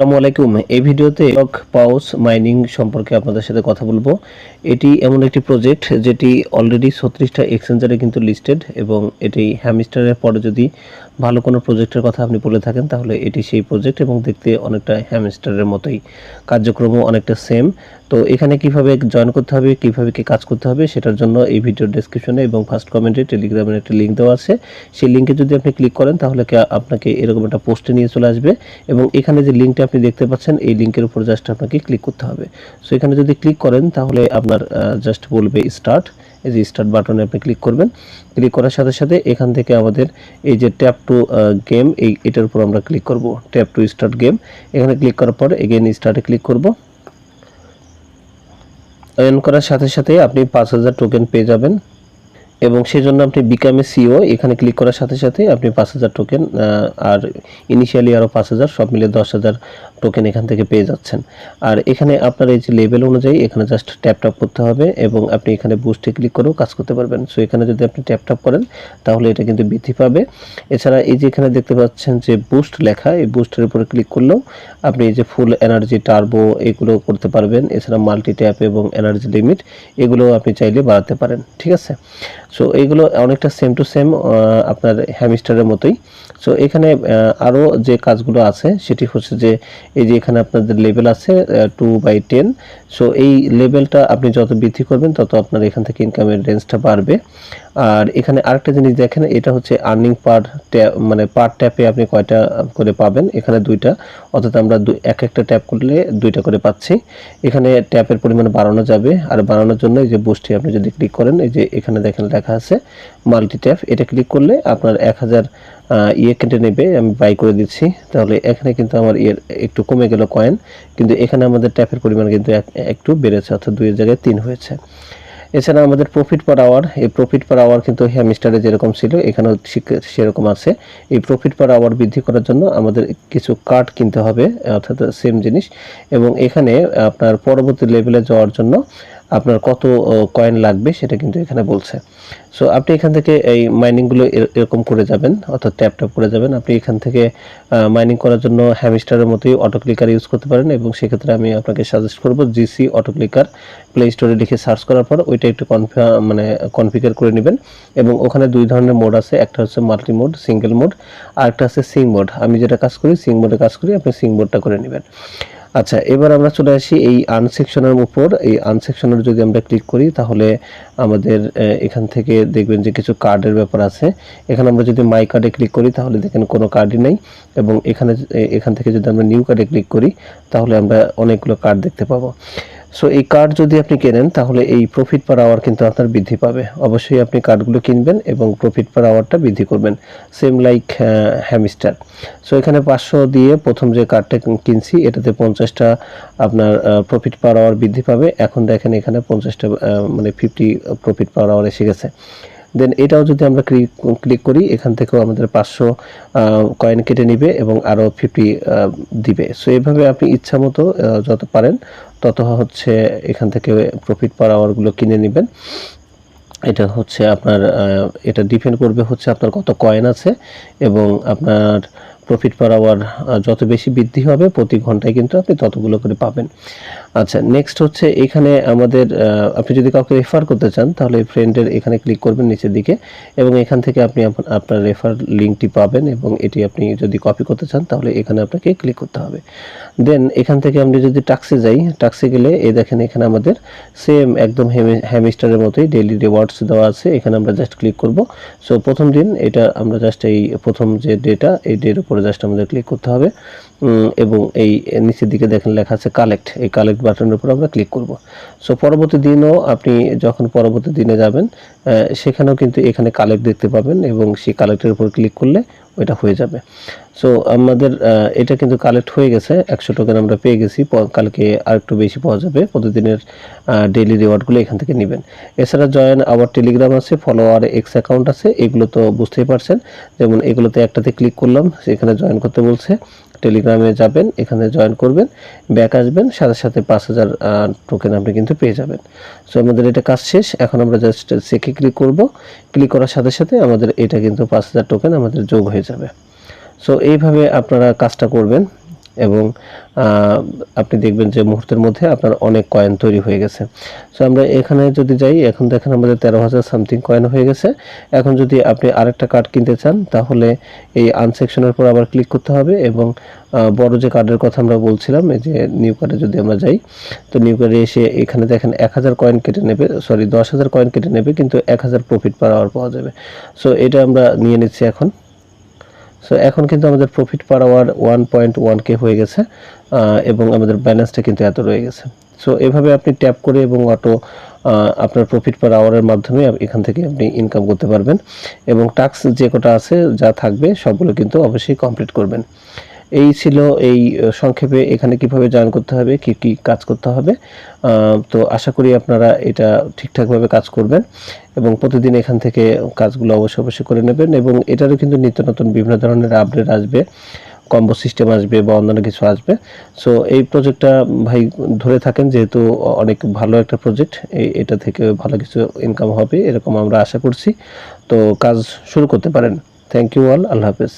আসসালামু আলাইকুম। এই ভিডিওতে ব্লক পাউস মাইনিং সম্পর্কে আপনাদের সাথে কথা বলবো। এটি এমন একটি প্রজেক্ট যেটি অলরেডি 36টা এক্সচেঞ্জারে কিন্তু লিস্টেড এবং এটি হ্যামস্টারের পরে যদি ভালো কোনো প্রজেক্টের কথা আপনি বলে থাকেন তাহলে এটি সেই প্রজেক্ট এবং দেখতে অনেকটা হ্যামস্টারের মতোই, কার্যক্রমও অনেকটা সেম। তো এখানে কিভাবে জয়েন করতে হবে, কিভাবে কি কাজ করতে হবে সেটার জন্য এই ভিডিওর ডেসক্রিপশনে এবং ফার্স্ট কমেন্টে টেলিগ্রামের একটা লিঙ্ক দেওয়া আছে। সেই লিঙ্কে যদি আপনি ক্লিক করেন তাহলে আপনাকে এরকম একটা পোস্টে নিয়ে চলে আসবে এবং এখানে যে লিঙ্কটা আপনি দেখতে পাচ্ছেন এই লিঙ্কের উপর জাস্ট আপনাকে ক্লিক করতে হবে। সো এখানে যদি ক্লিক করেন তাহলে আপনার জাস্ট বলবে স্টার্ট। এই যে স্টার্ট বাটনে আপনি ক্লিক করবেন। ক্লিক করার সাথে সাথে এখান থেকে আমাদের এই যে ট্যাপ টু গেম, এটার উপর আমরা ক্লিক করব। ট্যাপ টু স্টার্ট গেম, এখানে ক্লিক করার পর এগেইন স্টার্টে ক্লিক করব। এন করার সাথে সাথে আপনি 5000 টোকেন পেয়ে যাবেন এবং সেজন্য আপনি বিকামে সিও এখানে ক্লিক করার সাথে সাথে আপনি 5000 টোকেন আর ইনিশিয়ালি আরও 5000 সব মিলে 10,000 টোকেন এখান থেকে পেয়ে যাচ্ছেন। আর এখানে আপনার এই যে লেভেল অনুযায়ী এখানে জাস্ট ট্যাপ করতে হবে এবং আপনি এখানে বুস্টে ক্লিক করেও কাজ করতে পারবেন। সো এখানে যদি আপনি ট্যাপ করেন তাহলে এটা কিন্তু বৃদ্ধি পাবে। এছাড়া এই যে এখানে দেখতে পাচ্ছেন যে বুস্ট লেখা, এই বুস্টের উপরে ক্লিক করলেও আপনি এই যে ফুল এনার্জি, টার্বো এগুলো করতে পারবেন। এছাড়া মাল্টি ট্যাপ এবং এনার্জি লিমিট এগুলো আপনি চাইলে বাড়াতে পারেন। ঠিক আছে, সো এইগুলো অনেকটা সেম টু সেম আপনার হ্যামস্টারের মতোই। সো এখানে আরও যে কাজগুলো আছে সেটি হচ্ছে যে এই যে এখানে আপনাদের লেভেল আছে 2/10। সো এই লেভেলটা আপনি যত বৃদ্ধি করবেন তত আপনার এখান থেকে ইনকামের রেঞ্জটা বাড়বে। আর এখানে আরেকটা জিনিস দেখেন, এটা হচ্ছে আর্নিং পার ট্যাপ, মানে পার ট্যাপে আপনি কয়টা করে পাবেন। এখানে 2টা, অর্থাৎ আমরা এক একটা ট্যাপ করলে 2টা করে পাচ্ছি। এখানে ট্যাপের পরিমাণ বাড়ানো যাবে, আর বাড়ানোর জন্য এই যে বুস্টে আপনি যদি ক্লিক করেন, এই যে এখানে দেখেন লেখা আছে মাল্টি ট্যাপ, এটা ক্লিক করলে আপনার 1000 কেটে নেবে। আমি বাই করে দিচ্ছি, তাহলে এখানে কিন্তু আমার একটু কমে গেল কয়েন, কিন্তু এখানে আমাদের ট্যাপের পরিমাণ কিন্তু একটু বেড়েছে, অর্থাৎ 2 এর জায়গায় 3 হয়েছে। এছাড়া আমাদের প্রফিট পার আওয়ার, এই প্রফিট পার আওয়ার কিন্তু হ্যামস্টারে যেরকম ছিল এখানেও সেরকম আছে। এই প্রফিট পার আওয়ার বৃদ্ধি করার জন্য আমাদের কিছু কার্ড কিনতে হবে, অর্থাৎ সেম জিনিস। এবং এখানে আপনার পরবর্তী লেভেলে যাওয়ার জন্য আপনার কত কয়েন লাগবে সেটা কিন্তু এখানে বলছে। সো আপনি এখান থেকে এই মাইনিংগুলো এরকম করে যাবেন, অর্থাৎ ট্যাপ করে যাবেন। আপনি এখান থেকে মাইনিং করার জন্য হ্যামস্টারের মতোই অটো ক্লিকার ইউজ করতে পারেন এবং সেক্ষেত্রে আমি আপনাকে সাজেস্ট করব জিসি অটো ক্লিকার। প্লে স্টোরে লিখে সার্চ করার পর ওইটা একটু কনফিগার করে নেবেন এবং ওখানে 2 ধরনের মোড আছে, একটা হচ্ছে মাল্টি মোড, সিঙ্গেল মোড, আর একটা আছে সিং মোড। আমি যেটা কাজ করি সিং মোডে কাজ করি, আপনি সিং মোডটা করে নেবেন। আচ্ছা, এবার আমরা চলে আসি এই আনসেকশনের উপর। এই আনসেকশনের যদি আমরা ক্লিক করি তাহলে আমাদের এখান থেকে দেখবেন যে কিছু কার্ডের ব্যাপার আছে। এখানে আমরা যদি মাই কার্ডে ক্লিক করি তাহলে দেখেন কোনো কার্ডই নেই, এবং এখান থেকে যদি আমরা নিউ কার্ডে ক্লিক করি তাহলে আমরা অনেকগুলো কার্ড দেখতে পাবো। সো এই কার্ড যদি আপনি কেনেন তাহলে এই প্রফিট পার আওয়ার কিন্তু আপনার বৃদ্ধি পাবে। অবশ্যই আপনি কার্ডগুলো কিনবেন এবং প্রফিট পার আওয়ারটা বৃদ্ধি করবেন, সেম লাইক হ্যামস্টার। সো এখানে 500 দিয়ে প্রথম যে কার্ডটা কিনছি এটাতে 50টা আপনার প্রফিট পার আওয়ার বৃদ্ধি পাবে। এখন দেখেন এখানে 50টা মানে 50 প্রফিট পার আওয়ার এসে গেছে। দেন এটাও যদি আমরা ক্লিক করি এখান থেকেও আমাদের 500 কয়েন কেটে নিবে এবং আরও 50 দিবে। সো এইভাবে আপনি ইচ্ছা মতো যত পারেন তত হচ্ছে এখান থেকে প্রফিট পার আওয়ারগুলো কিনে নেবেন। এটা হচ্ছে আপনার এটা ডিপেন্ড করবে হচ্ছে আপনার কত কয়েন আছে এবং আপনার প্রফিট পার আওয়ার যত বেশি বৃদ্ধি হবে প্রতি ঘন্টায় কিন্তু আপনি ততগুলো করে পাবেন। আচ্ছা, নেক্সট হচ্ছে এখানে আমাদের আপনি যদি কাউকে রেফার করতে চান তাহলে ফ্রেন্ডের এখানে ক্লিক করবেন নিচের দিকে এবং এখান থেকে আপনি আপনার রেফার লিঙ্কটি পাবেন এবং এটি আপনি যদি কপি করতে চান তাহলে এখানে আপনাকে ক্লিক করতে হবে। দেন এখান থেকে আমরা যদি টাক্সে যাই, টাক্সে গেলে এই দেখেন এখানে আমাদের সেম একদম হ্যামস্টারের মতোই ডেইলি রিওয়ার্ডস দেওয়া আছে। এখানে আমরা জাস্ট ক্লিক করব। সো প্রথম দিন এটা আমরা জাস্ট এই প্রথম যে ডেটা, এই ডের উপরে জাস্ট আমাদের ক্লিক করতে হবে এবং এই নিচের দিকে দেখেন লেখা আছে কালেক্ট, এই কালেক্ট বাটনের উপর আমরা ক্লিক করব। সো পরবর্তী দিনও আপনি যখন পরবর্তী দিনে যাবেন সেখানেও কিন্তু এখানে কালেক্ট দেখতে পাবেন এবং সেই কালেক্টের উপর ক্লিক করলে ওইটা হয়ে যাবে। সো আমাদের এটা কিন্তু কালেক্ট হয়ে গেছে, 100 টোকেন আমরা পেয়ে গেছি। কালকে আরেকটু বেশি পাওয়া যাবে। প্রতিদিনের ডেইলি রিওয়ার্ডগুলো এখান থেকে নেবেন। এছাড়া জয়েন আওয়ার টেলিগ্রাম আছে, ফলোয়ার এক্স অ্যাকাউন্ট আছে, এগুলো তো বুঝতেই পারছেন। যেমন এগুলোতে একটাতে ক্লিক করলাম, সেখানে জয়েন করতে বলছে। টেলিগ্রামে যাবেন, এখানে জয়েন করবেন, ব্যাক আসবেন, সাথে সাথে 5000 টোকেন আপনি কিন্তু পেয়ে যাবেন। সো আমাদের এটা কাজ শেষ। এখন আমরা জাস্ট চেকে ক্লিক করব। ক্লিক করার সাথে সাথে আমাদের এটা কিন্তু 5000 টোকেন আমাদের যোগ হয়ে যাবে। সো এইভাবে আপনারা কাজটা করবেন। এবং আপনি দেখবেন যে মুহূর্তের মধ্যে আপনার অনেক কয়েন তৈরি হয়ে গেছে। সো আমরা এখানে যদি যাই, এখন দেখেন আমাদের 13,000 সামথিং কয়েন হয়ে গেছে। এখন যদি আপনি আরেকটা কার্ড কিনতে চান তাহলে এই আর্ন সেকশনের উপর আবার ক্লিক করতে হবে এবং বড় যে কার্ডের কথা আমরা বলছিলাম, এই যে নিউ কার্ডে যদি আমরা যাই, তো নিউ কার্ডে এসে এখানে দেখেন 1000 কয়েন কেটে নেবে, সরি 10,000 কয়েন কেটে নেবে, কিন্তু 1000 প্রফিট পার আওয়ার পাওয়া যাবে। সো এটা আমরা নিয়ে নিচ্ছি এখন। সো এখন কিন্তু আমাদের প্রফিট পার আওয়ার 1.1K হয়ে গেছে এবং আমাদের ব্যালেন্সটা কিন্তু এত রয়ে গেছে। সো এভাবে আপনি ট্যাপ করে এবং অটো আপনার প্রফিট পার আওয়ারের মাধ্যমে এখান থেকে আপনি ইনকাম করতে পারবেন এবং টাস্ক যে কটা আছে যা থাকবে সবগুলো কিন্তু অবশ্যই কমপ্লিট করবেন। এই ছিল এই সংক্ষেপে এখানে কিভাবে জয়েন করতে হবে, কি কি কাজ করতে হবে। তো আশা করি আপনারা এটা ঠিকঠাকভাবে কাজ করবেন এবং প্রতিদিন এখান থেকে কাজগুলো অবশ্যই করে নেবেন এবং এটারও কিন্তু নিত্য নতুন বিভিন্ন ধরনের আপডেট আসবে, কম্বো সিস্টেম আসবে বা অন্যান্য কিছু আসবে। সো এই প্রজেক্টটা ভাই ধরে থাকেন, যেহেতু অনেক ভালো একটা প্রজেক্ট, এটা থেকে ভালো কিছু ইনকাম হবে এরকম আমরা আশা করছি। তো কাজ শুরু করতে পারেন। থ্যাংক ইউ অল, আল্লাহ হাফেজ।